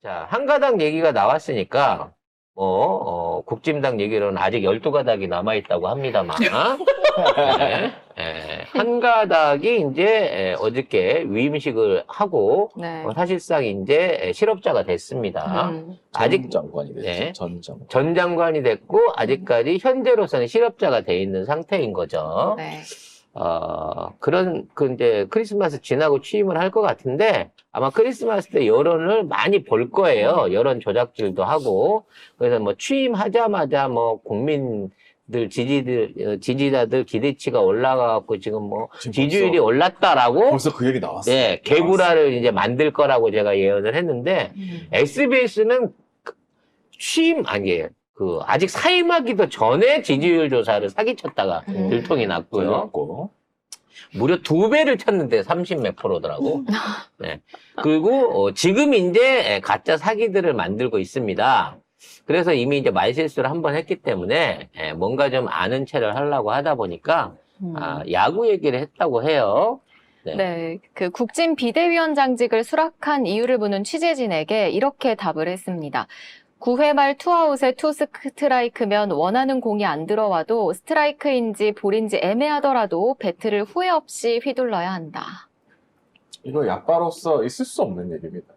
자, 한가닥 얘기가 나왔으니까, 국진당 얘기로는 아직 12가닥이 남아있다고 합니다만, 네, 한가닥이 이제 어저께 위임식을 하고, 네. 사실상 이제 실업자가 됐습니다. 아직, 전 장관이 됐죠. 네. 전 장관. 전 장관이 됐고, 아직까지 현재로서는 실업자가 돼 있는 상태인 거죠. 네. 이제 크리스마스 지나고 취임을 할 것 같은데, 아마 크리스마스 때 여론을 많이 볼 거예요. 여론 조작질도 하고. 그래서 뭐 취임하자마자 뭐 국민들, 지지자들 기대치가 올라가갖고 지금 뭐 지금 지지율이 올랐다라고. 벌써 그 얘기 나왔어요. 네, 개구라를 이제 만들 거라고 제가 예언을 했는데, SBS는 아직 사임하기도 전에 지지율 조사를 사기쳤다가 들통이 났고요. 걸렸고. 무려 2배를 쳤는데 30몇 프로더라고. 네. 그리고 지금 이제 가짜 사기들을 만들고 있습니다. 그래서 이미 이제 말실수를 한번 했기 때문에 뭔가 좀 아는 체를 하려고 하다 보니까 야구 얘기를 했다고 해요. 네. 네, 그 국진 비대위원장직을 수락한 이유를 묻는 취재진에게 이렇게 답을 했습니다. 9회 말 투아웃에 투 스트라이크면 원하는 공이 안 들어와도 스트라이크인지 볼인지 애매하더라도 배트를 후회 없이 휘둘러야 한다. 이거 야빠로서 있을 수 없는 얘기입니다.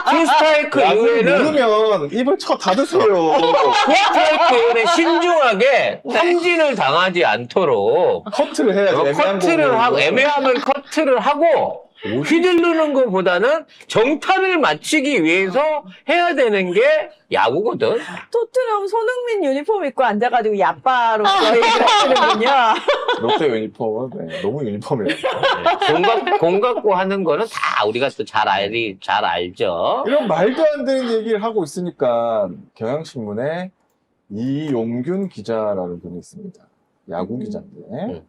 투스트라이크 이후에는 누르면 입을 쳐 닫으세요. 투스트라이크 이후에 신중하게 삼진을 당하지 않도록 커트를 해야지. 커트를 하고 애매하면 커트를 하고 휘두르는 것보다는 정타를 맞추기 위해서 해야 되는 게 야구거든. 토트넘 손흥민 유니폼 입고 앉아가지고 야빠로서 얘기를 하시는군요. 롯데 유니폼은 네, 너무 유니폼이에요. 공 갖고 하는 거는 다 우리가 또 잘 알죠. 이런 말도 안 되는 얘기를 하고 있으니까 경향신문에 이용균 기자라는 분이 있습니다. 야구 기자인데.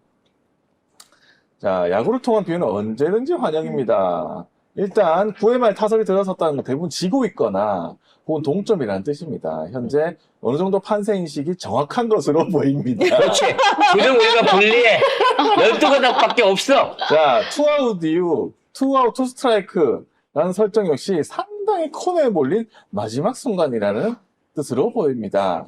자, 야구를 통한 비유는 언제든지 환영입니다. 일단 9회 말 타석에 들어섰다는 건 대부분 지고 있거나 혹은 동점이라는 뜻입니다. 현재 어느 정도 판세 인식이 정확한 것으로 보입니다. 그렇지. 지금 우리가 불리해. 12가닥밖에 없어. 자, 투아웃 이후 투아웃 투 스트라이크라는 설정 역시 상당히 코너에 몰린 마지막 순간이라는 뜻으로 보입니다.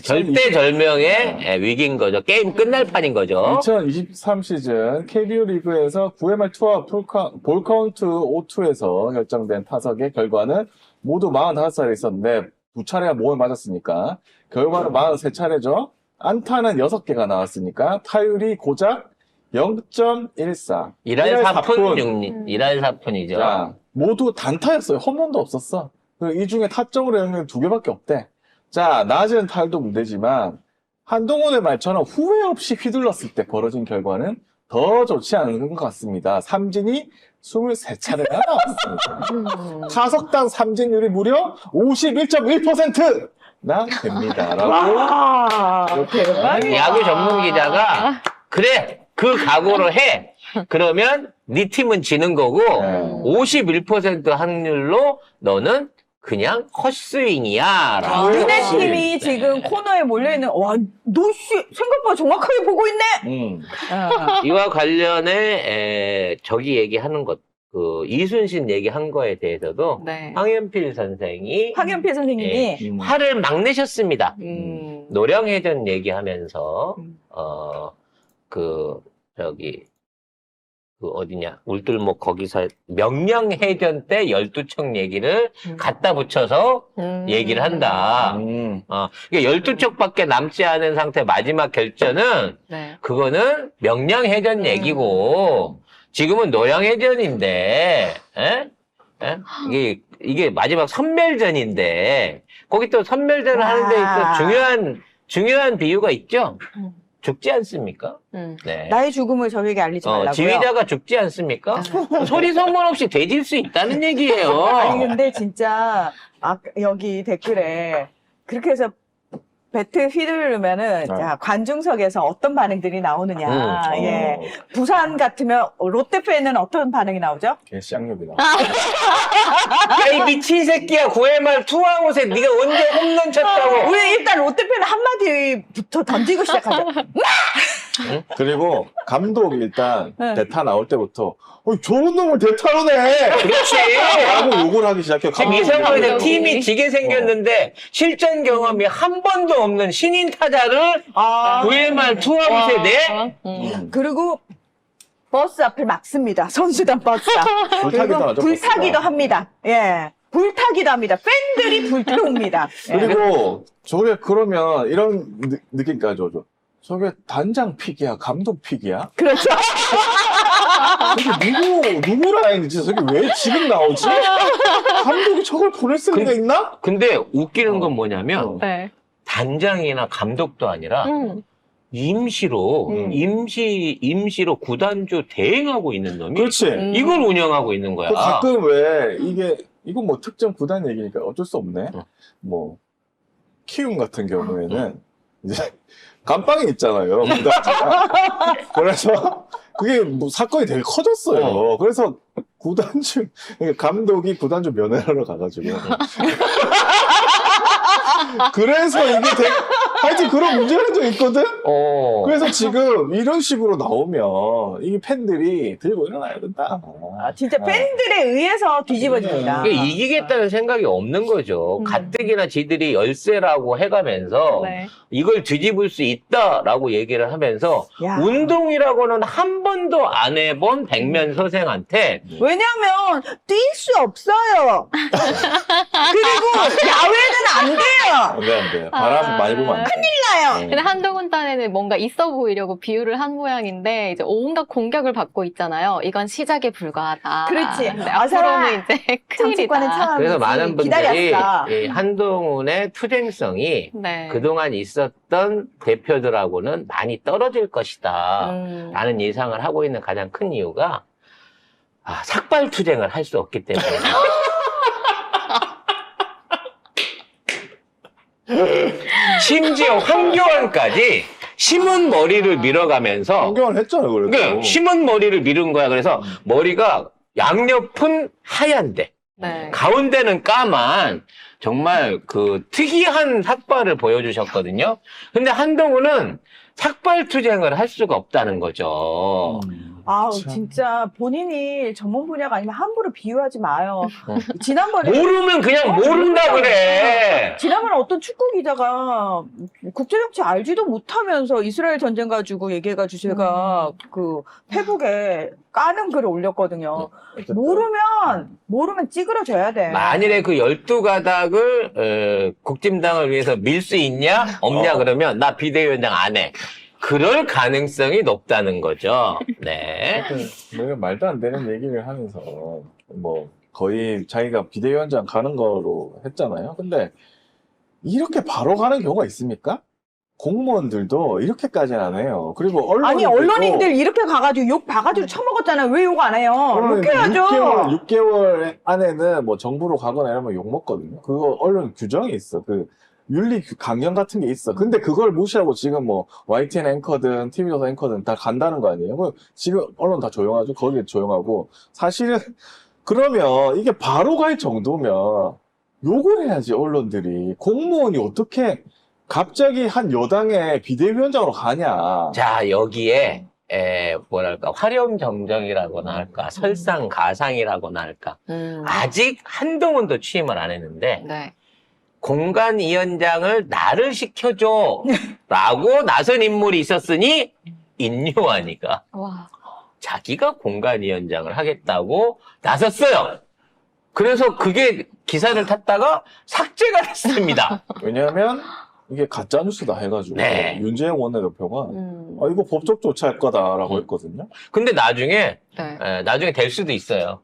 절대절명의 위기인 거죠. 게임 끝날 판인 거죠. 2023 시즌 KBO 리그에서 9회 말 투아웃 볼 카운트 5투에서 결정된 타석의 결과는 모두 45살에 있었는데 2차례가 몸을 맞았으니까 결과는 43차례죠. 안타는 6개가 나왔으니까 타율이 고작 0.14. 1할 4푼 1할 4푼이죠. 자, 모두 단타였어요. 홈런도 없었어. 이 중에 타점으로 연결 2개밖에 없대. 자, 낮은 타율도 문제지만 한동훈의 말처럼 후회 없이 휘둘렀을 때 벌어진 결과는 더 좋지 않은 것 같습니다. 삼진이 23차례가 나왔습니다. 타석당 삼진율이 무려 51.1%나 됩니다. 라고 이렇게 야구 전문 기자가 그래 그 각오로 해. 그러면 네 팀은 지는 거고 51% 확률로 너는 그냥 헛스윙이야. 라고. 니네 팀이 지금 코너에 몰려있는, 와, 너 생각보다 정확하게 보고 있네? 이와 관련해 저기 얘기하는 것, 이순신 얘기한 거에 대해서도 네. 황현필 선생이 황현필 선생님이 화를 막 내셨습니다. 노량해전 얘기하면서 어디냐 울들목 거기서 명량해전 때 12척 얘기를 갖다 붙여서 얘기를 한다. 그러니까 12척밖에 남지 않은 상태 마지막 결전은 네. 그거는 명량해전 얘기고 지금은 노량해전인데 이게 마지막 선멸전인데 거기 또 선멸전을 하는데 또 중요한 비유가 있죠. 죽지 않습니까? 네. 나의 죽음을 적에게 알리지 말라고요. 지휘자가 죽지 않습니까? 소리 소문 없이 되질 수 있다는 얘기예요. 아니 근데 진짜 여기 댓글에 그렇게 해서 배트 휘두르면은 자, 관중석에서 어떤 반응들이 나오느냐. 예. 부산 같으면 롯데 팬은 어떤 반응이 나오죠? 개쌍욕이다. 야, 이 미친 새끼야. 9회 말 투아웃에 네가 언제 홈런 쳤다고. 우리 일단 롯데 팬은 한마디부터 던지고 시작하죠. 그리고 감독이 일단 네. 대타 나올 때부터 저런 놈을 대타로 내! 그렇지. 라고 욕을 하기 시작해요. 지금 감독이. 이 상황에서 감독이. 팀이 지게 생겼는데 실전 경험이 한 번도 없는 신인 타자를 아. 9회 말 투아웃에 내? 그리고 버스 앞을 막습니다. 선수단 버스 앞. 불타기도 그리고 하죠. 불타기도 버스가. 합니다. 예. 불타기도 합니다. 팬들이 불태웁니다. 예. 그리고 저게 그러면 이런 느낌까지 오죠. 저게 단장 픽이야, 감독 픽이야? 그렇죠. 저게 누구 라인이지? 저게 왜 지금 나오지? 감독이 저걸 보낼 수가 있나? 근데 웃기는 건 뭐냐면 어. 네. 단장이나 감독도 아니라 임시로 임시로 구단주 대행하고 있는 놈이 그렇지. 이걸 운영하고 있는 거야. 그 가끔 왜 이건 뭐 특정 구단 얘기니까 어쩔 수 없네. 뭐 키움 같은 경우에는 이제 감방이 있잖아요. 그래서 그게 뭐 사건이 되게 커졌어요. 그래서 구단주 감독이 구단주 면회하러 가가지고 그래서 이게 하여튼 그런 문제가 좀 있거든. 그래서 지금 이런 식으로 나오면 이게 팬들이 들고 일어나야 된다. 진짜 팬들에 의해서 뒤집어집니다. 이게 이기겠다는 생각이 없는 거죠. 가뜩이나 지들이 열세라고 해가면서 네. 이걸 뒤집을 수 있다라고 얘기를 하면서 야. 운동이라고는 한 번도 안 해본 백면 선생한테 왜냐면 뛸 수 없어요. 그리고 야외는 안 돼요. 안 돼. 바람 많이 보면 안 돼. 나요. 근데 한동훈 딴에는 뭔가 있어 보이려고 비유를 한 모양인데 이제 온갖 공격을 받고 있잖아요. 이건 시작에 불과하다. 그렇지. 근데 아사라 앞으로는 이제 정치권은 큰일이다. 참 그래서 많은 분들이 기다렸어. 이 한동훈의 투쟁성이 네. 그동안 있었던 대표들하고는 많이 떨어질 것이다 라는 예상을 하고 있는 가장 큰 이유가 삭발 투쟁을 할 수 없기 때문에 심지어 황교안까지 심은 머리를 밀어가면서 공격을 했잖아요, 그래도. 그러니까 심은 머리를 밀은 거야. 그래서 머리가 양옆은 하얀데 네. 가운데는 까만 정말 그 특이한 삭발을 보여주셨거든요. 근데 한동훈은 삭발 투쟁을 할 수가 없다는 거죠. 아우 참. 진짜 본인이 전문 분야가 아니면 함부로 비유하지 마요. 지난번에 모르면 그냥 모른다 그래. 지난번에 어떤 축구 기자가 국제정치 알지도 못하면서 이스라엘 전쟁 가지고 얘기해가지고 제가 그 페북에 까는 글을 올렸거든요. 모르면 찌그러져야 돼. 만일에 그 12가닥을 국진당을 위해서 밀 수 있냐 없냐 그러면 나 비대위원장 안 해. 그럴 가능성이 높다는 거죠. 네. 내가 말도 안 되는 얘기를 하면서 뭐 거의 자기가 비대위원장 가는 거로 했잖아요. 근데 이렇게 바로 가는 경우가 있습니까? 공무원들도 이렇게까지는 안 해요. 그리고 아니 언론인들 이렇게 가가지고 욕 바가지로 쳐먹었잖아요. 왜 욕 안 해요? 욕해야죠. 6개월 안에는 뭐 정부로 가거나 이러면 욕 먹거든요. 그거 언론 규정이 있어. 그 윤리 강령 같은 게 있어. 근데 그걸 무시하고 지금 뭐 YTN 앵커든 TV조선 앵커든 다 간다는 거 아니에요? 그럼 지금 언론 다 조용하죠. 거기 조용하고 사실은 그러면 이게 바로 갈 정도면 욕을 해야지 언론들이. 공무원이 어떻게 갑자기 한 여당의 비대위원장으로 가냐. 자, 여기에 뭐랄까 화렴정정이라고나 할까 설상가상이라고나 할까 아직 한동훈도 취임을 안 했는데 네. 공관위원장을 나를 시켜줘 라고 나선 인물이 있었으니 인요한이가 와. 자기가 공관위원장을 하겠다고 나섰어요. 그래서 그게 기사를 탔다가 삭제가 됐습니다. 왜냐하면 이게 가짜뉴스다 해가지고 네. 윤재영 원내대표가 이거 법적 조치할 거다라고 했거든요. 근데 나중에 네. 나중에 될 수도 있어요.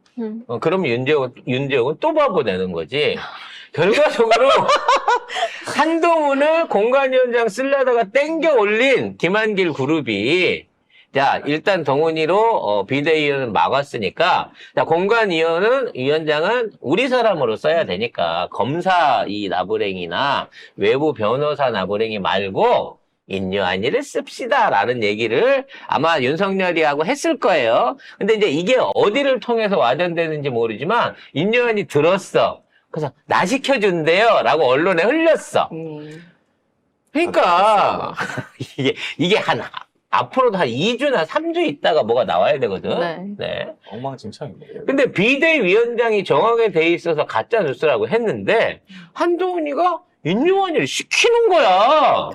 그럼 윤재영은 또 바보 되는 거지. 결과적으로 한동훈을 공관위원장 쓰려다가 땡겨 올린 김한길 그룹이 자 일단 동훈이로 비대위원을 막았으니까 자 공관위원장은 우리 사람으로 써야 되니까 검사 이 나부랭이나 외부 변호사 나부랭이 말고 인요한이를 씁시다라는 얘기를 아마 윤석열이 하고 했을 거예요. 근데 이제 이게 어디를 통해서 와전되는지 모르지만 인요한이 들었어. 그래서 나 시켜준대요 라고 언론에 흘렸어. 그러니까 이게 한 앞으로도 한 2주나 3주 있다가 뭐가 나와야 되거든. 네. 네. 엉망진창입니다. 근데 비대위원장이 정하게 돼 있어서 가짜 뉴스라고 했는데 한동훈이가 인요한이를 시키는 거야.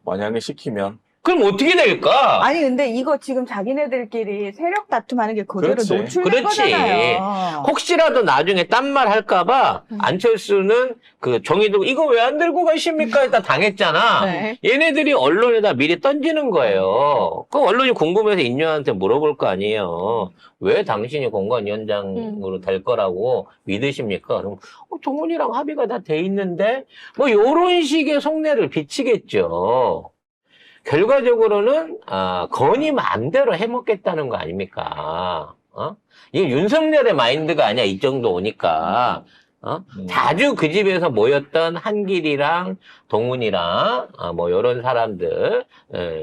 만약에 시키면 그럼 어떻게 될까? 아니 근데 이거 지금 자기네들끼리 세력 다툼하는 게 그대로 그렇지. 노출된 그렇지. 거잖아요. 혹시라도 나중에 딴 말 할까봐 안철수는 그 정의도 이거 왜 안 들고 가십니까? 일단 당했잖아. 네. 얘네들이 언론에다 미리 던지는 거예요. 그 언론이 궁금해서 인요한테 물어볼 거 아니에요. 왜 당신이 공관위원장으로 될 거라고 믿으십니까? 그럼 동훈이랑 합의가 다 돼 있는데 뭐 요런 식의 속내를 비치겠죠. 결과적으로는 건이 마음대로 해먹겠다는 거 아닙니까? 이게 윤석열의 마인드가 아니야. 이 정도 오니까. 자주 그 집에서 모였던 한길이랑 동훈이랑 뭐 요런 사람들,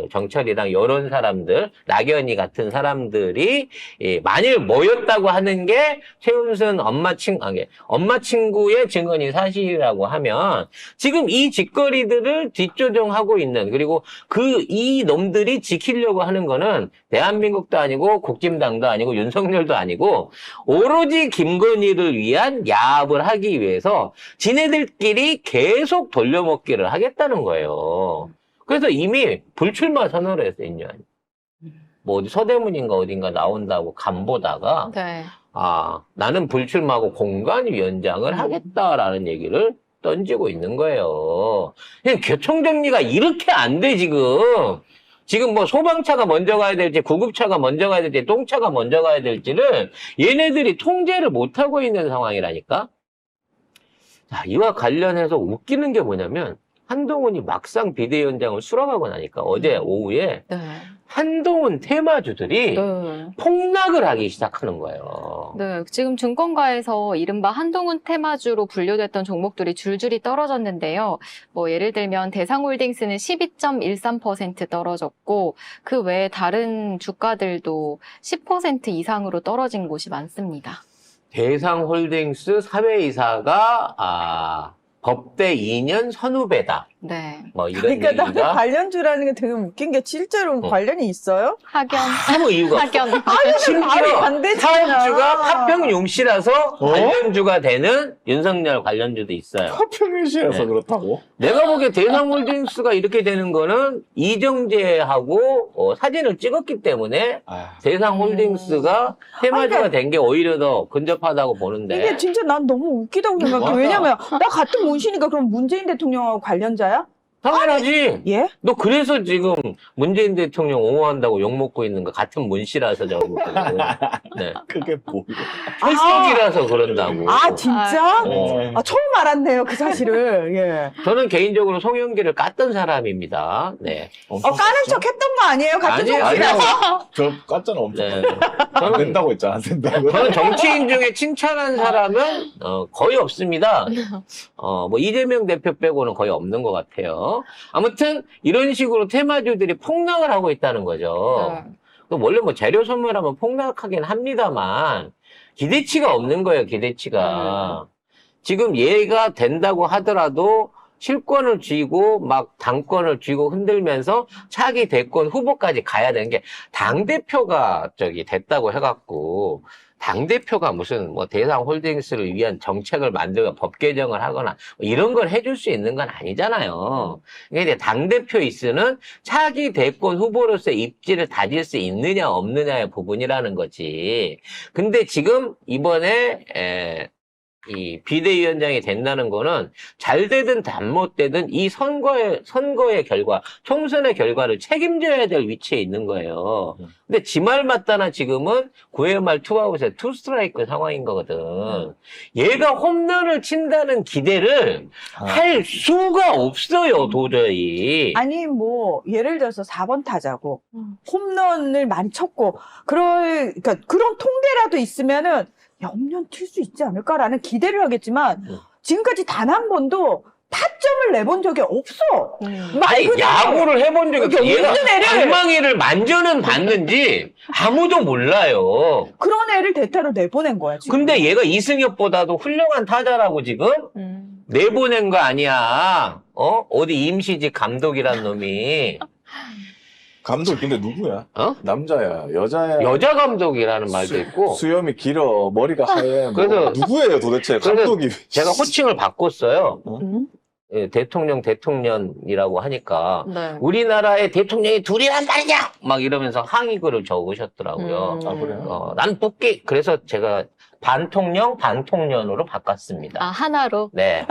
정철이랑 요런 사람들, 낙연이 같은 사람들이 만일 모였다고 하는 게 최은순 엄마 친구의 증언이 사실이라고 하면 지금 이 짓거리들을 뒷조정하고 있는, 그리고 이 놈들이 지키려고 하는 거는 대한민국도 아니고 국진당도 아니고 윤석열도 아니고 오로지 김건희를 위한 야합을 하기 위해서 지네들끼리 계속 돌려먹기를 하겠다는 거예요. 그래서 이미 불출마 선언을 했어요, 인연. 뭐 어디 서대문인가 어딘가 나온다고 간보다가 네. 나는 불출마하고 공관위원장을 하겠다라는 얘기를 던지고 있는 거예요. 그냥 교통정리가 이렇게 안 돼, 지금. 지금 뭐 소방차가 먼저 가야 될지, 구급차가 먼저 가야 될지, 똥차가 먼저 가야 될지를 얘네들이 통제를 못하고 있는 상황이라니까? 자, 이와 관련해서 웃기는 게 뭐냐면, 한동훈이 막상 비대위원장을 수락하고 나니까 어제 오후에 네. 한동훈 테마주들이 네. 폭락을 하기 시작하는 거예요. 네, 지금 증권가에서 이른바 한동훈 테마주로 분류됐던 종목들이 줄줄이 떨어졌는데요. 뭐 예를 들면 대상홀딩스는 12.13% 떨어졌고 그 외에 다른 주가들도 10% 이상으로 떨어진 곳이 많습니다. 대상홀딩스 사회이사가 법대 2년 선후배다. 네. 뭐 이런 그러니까 나는 얘기가 관련주라는 게 되게 웃긴 게 실제로 관련이 있어요? 학연. 아무 이유가 없어. 학연. 말이 심지어 안 되잖아. 사업주가 파평용씨라서 관련주가 되는 윤석열 관련주도 있어요. 화평유시라서 네. 그렇다고? 내가 보기에 대상홀딩스가 이렇게 되는 거는 이정재하고 사진을 찍었기 때문에 대상홀딩스가 테마주가 된 게 오히려 더 근접하다고 보는데. 이게 진짜 난 너무 웃기다고 생각해. 맞아. 왜냐면 나 같은 문신이니까 그럼 문재인 대통령하고 관련자야? 당연하지. 예? 너 그래서 지금 문재인 대통령 옹호한다고 욕먹고 있는 거 같은 문씨라서 저러고 있거든. 네. 그게 뭐야? 혈속이라서 그런다고. 아 진짜? 네. 처음 알았네요 그 사실을. 예. 저는 개인적으로 송영기를 깠던 사람입니다. 네. 까는 척 했던 거 아니에요? 같은 아니에요, 정치라서? 저 깠잖아 엄청. 네. 안 된다고 했잖아. 안 된다고. 저는 정치인 중에 칭찬한 사람은 거의 없습니다. 뭐 이재명 대표 빼고는 거의 없는 것 같아요. 아무튼 이런 식으로 테마주들이 폭락을 하고 있다는 거죠. 원래 뭐 재료 선물하면 폭락하긴 합니다만 기대치가 없는 거예요. 기대치가. 지금 얘가 된다고 하더라도 실권을 쥐고 막 당권을 쥐고 흔들면서 차기 대권 후보까지 가야 되는 게 당대표가 됐다고 해갖고 당대표가 무슨 뭐 대상홀딩스를 위한 정책을 만들고 법 개정을 하거나 뭐 이런 걸 해줄 수 있는 건 아니잖아요. 그러니까 이제 당대표 이슈는 차기 대권 후보로서 입지를 다질 수 있느냐 없느냐의 부분이라는 거지. 근데 지금 이번에 이 비대위원장이 된다는 거는 잘 되든 잘못되든 이 선거의 결과, 총선의 결과를 책임져야 될 위치에 있는 거예요. 근데 지 말 맞다나 지금은 9회 말 투아웃에 투 스트라이크 상황인 거거든. 얘가 홈런을 친다는 기대를 할 수가 없어요, 도저히. 아니 뭐 예를 들어서 4번 타자고 홈런을 많이 쳤고 그러니까 그런 통계라도 있으면은 홈런 칠 수 있지 않을까라는 기대를 하겠지만 지금까지 단 한 번도 타점을 내본 적이 없어. 아니, 야구를 해본 적이 없어. 얘가 없는 애를 방망이를 만져는 봤는지 아무도 몰라요. 그런 애를 대타로 내보낸 거야 지금. 근데 얘가 이승엽보다도 훌륭한 타자라고 지금 내보낸 거 아니야. 어디 임시직 감독이란 놈이. 감독 근데 누구야? 어? 남자야, 여자야? 여자 감독이라는 말도 있고. 수염이 길어, 머리가 하얘. 뭐 그래서- 누구예요 도대체? 그래서 감독이. 제가 호칭을 바꿨어요. 음? 예, 대통령이라고 하니까. 네. 우리나라의 대통령이 둘이란 말이야! 막 이러면서 항의글을 적으셨더라고요. 아, 그래요? 난 뽑기. 그래서 제가 반통령으로 바꿨습니다. 아, 하나로? 네.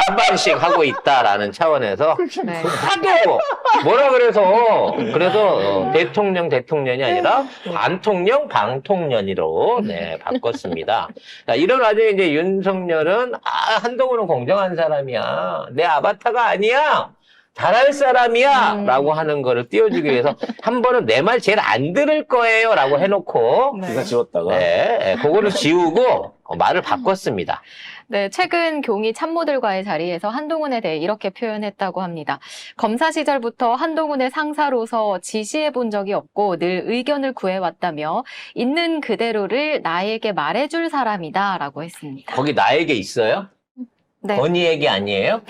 반반씩 하고 있다라는 차원에서 네. 하도 뭐라 그래서 대통령이 아니라 방통령으로 네, 바꿨습니다. 자, 이런 와중에 이제 윤석열은 한동훈은 공정한 사람이야. 내 아바타가 아니야. 잘할 사람이야. 라고 하는 거를 띄워주기 위해서 한 번은 내 말 제일 안 들을 거예요. 라고 해놓고 기사 지웠다가. 네, 그거를 지우고 말을 바꿨습니다. 네, 최근 경위 참모들과의 자리에서 한동훈에 대해 이렇게 표현했다고 합니다. 검사 시절부터 한동훈의 상사로서 지시해 본 적이 없고 늘 의견을 구해왔다며 있는 그대로를 나에게 말해줄 사람이다라고 했습니다. 거기 나에게 있어요? 네, 건희에게 아니에요?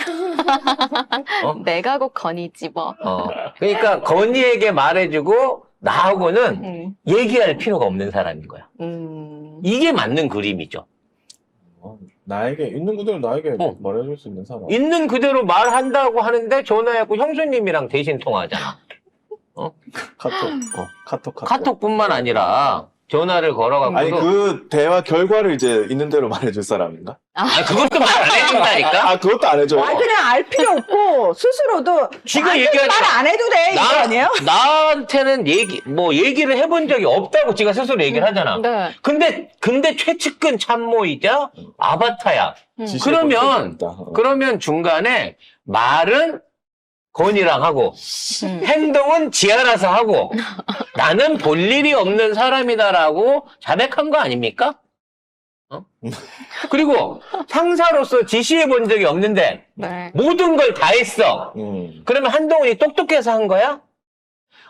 내가 곧 건이지 뭐. 그러니까 건희에게 말해주고 나하고는 음, 얘기할 필요가 없는 사람인 거야. 음. 이게 맞는 그림이죠. 나에게, 있는 그대로 나에게 어. 말해줄 수 있는 사람. 있는 그대로 말한다고 하는데 전화해갖고 형수님이랑 대신 통화하잖아. 카톡. 카톡뿐만 아니라 전화를 걸어갖고도 아니, 그 대화 결과를 이제 있는 대로 말해줄 사람인가? 그것도 말 안 해준다니까? 아, 그것도 안 해줘요. 아, 그냥 알 필요 없고 스스로도 지가 얘기하지 말 안 해도 돼 이거 아니에요? 나한테는 얘기를 해본 적이 없다고 지가 스스로 얘기를 하잖아. 네. 근데 최측근 참모이자 아바타야. 지시해 그러면 본 적이 없다. 그러면 중간에 말은 건이랑 하고 행동은 지 알아서 하고 나는 볼 일이 없는 사람이다라고 자백한 거 아닙니까? 그리고 상사로서 지시해 본 적이 없는데 네. 모든 걸 다 했어. 그러면 한동훈이 똑똑해서 한 거야?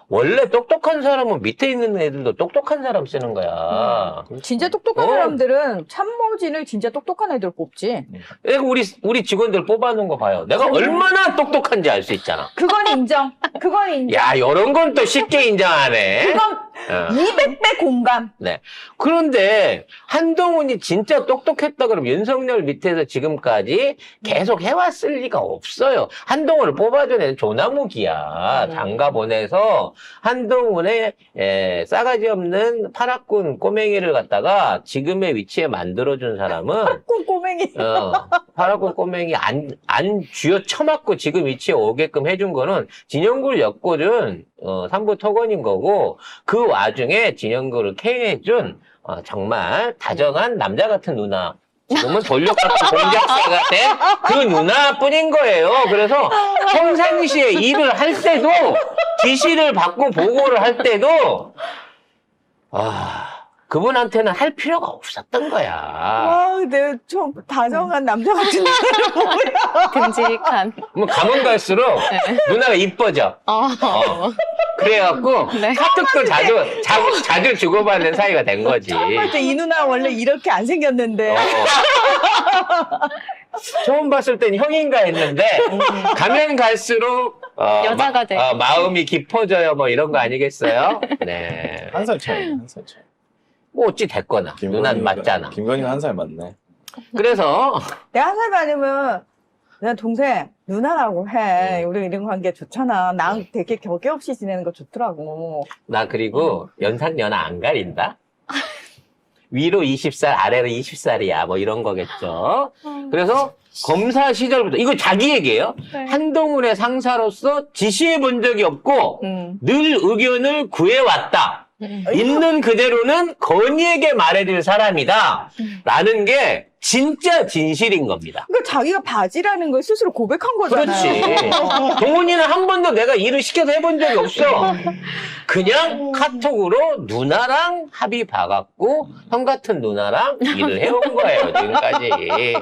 원래 똑똑한 사람은 밑에 있는 애들도 똑똑한 사람 쓰는 거야. 진짜 똑똑한 사람들은 참모진을 진짜 똑똑한 애들 뽑지. 그러니까 우리 직원들 뽑아놓은 거 봐요. 내가 얼마나 똑똑한지 알 수 있잖아. 그건 인정. 그건 인정. 야, 이런 건 또 쉽게 인정하네. 그건 200배 공감. 네. 그런데 한동훈이 진짜 똑똑했다 그러면 윤석열 밑에서 지금까지 계속 해왔을 리가 없어요. 한동훈을 뽑아준 애는 조나무기야. 장가 보내서 한동훈의 싸가지 없는 파라군 꼬맹이를 갖다가 지금의 위치에 만들어준 사람은 꼬맹이. 파라군 꼬맹이 안 쥐어 쳐맞고 지금 위치에 오게끔 해준 거는 진영구를 엮어준 삼부 토건인 거고 그 와중에 진영구를 케어해준 정말 다정한 남자 같은 누나. 지금은 권력 같은 공작사가 된 그 누나뿐인 거예요. 그래서 평상시에 일을 할 때도 지시를 받고 보고를 할 때도 그분한테는 할 필요가 없었던 거야. 와, 근데 좀 다정한 남자 같은 사람 뭐야. 듬직한. 뭐 가면 갈수록 누나가 이뻐져. 그래갖고 네. 카톡도 자주 주고받는 사이가 된 거지. 처음 볼 때 이 누나 원래 이렇게 안 생겼는데. 처음 봤을 땐 형인가 했는데 가면 갈수록 여자가 돼. 마음이 깊어져요. 뭐 이런 거 아니겠어요? 네. 한 살 차이, 한 살 차이. 뭐 어찌 됐거나 누나는 맞잖아. 김건희가 한 살 맞네. 그래서 내가 한 살 많으면 내 동생 누나라고 해. 우리 이런 관계 좋잖아. 나랑 되게 격의 없이 지내는 거 좋더라고. 나 그리고 연상연하 안 가린다. 위로 20살, 아래로 20살이야. 뭐 이런 거겠죠. 그래서 검사 시절부터 이거 자기 얘기예요. 네. 한동훈의 상사로서 지시해 본 적이 없고 늘 의견을 구해왔다. 있는 그대로는 건희에게 말해줄 사람이다. 라는 게 진짜 진실인 겁니다. 그러니까 자기가 바지라는 걸 스스로 고백한 거잖아요. 그렇지. 동훈이는 한 번도 내가 일을 시켜서 해본 적이 없어. 그냥 카톡으로 누나랑 합의 봐갖고 형 같은 누나랑 일을 해온 거예요, 지금까지.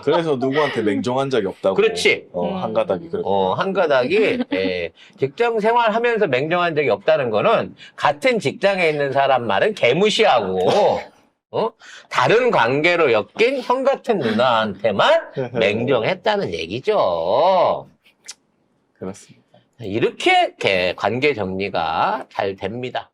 그래서 누구한테 맹종한 적이 없다고. 그렇지. 한 가닥이 그래. 한 가닥이 직장 생활하면서 맹정한 적이 없다는 거는 같은 직장에 있는 사람 말은 개무시하고 다른 관계로 엮인 형 같은 누나한테만 맹정했다는 얘기죠. 그렇습니다. 이렇게 관계 정리가 잘 됩니다.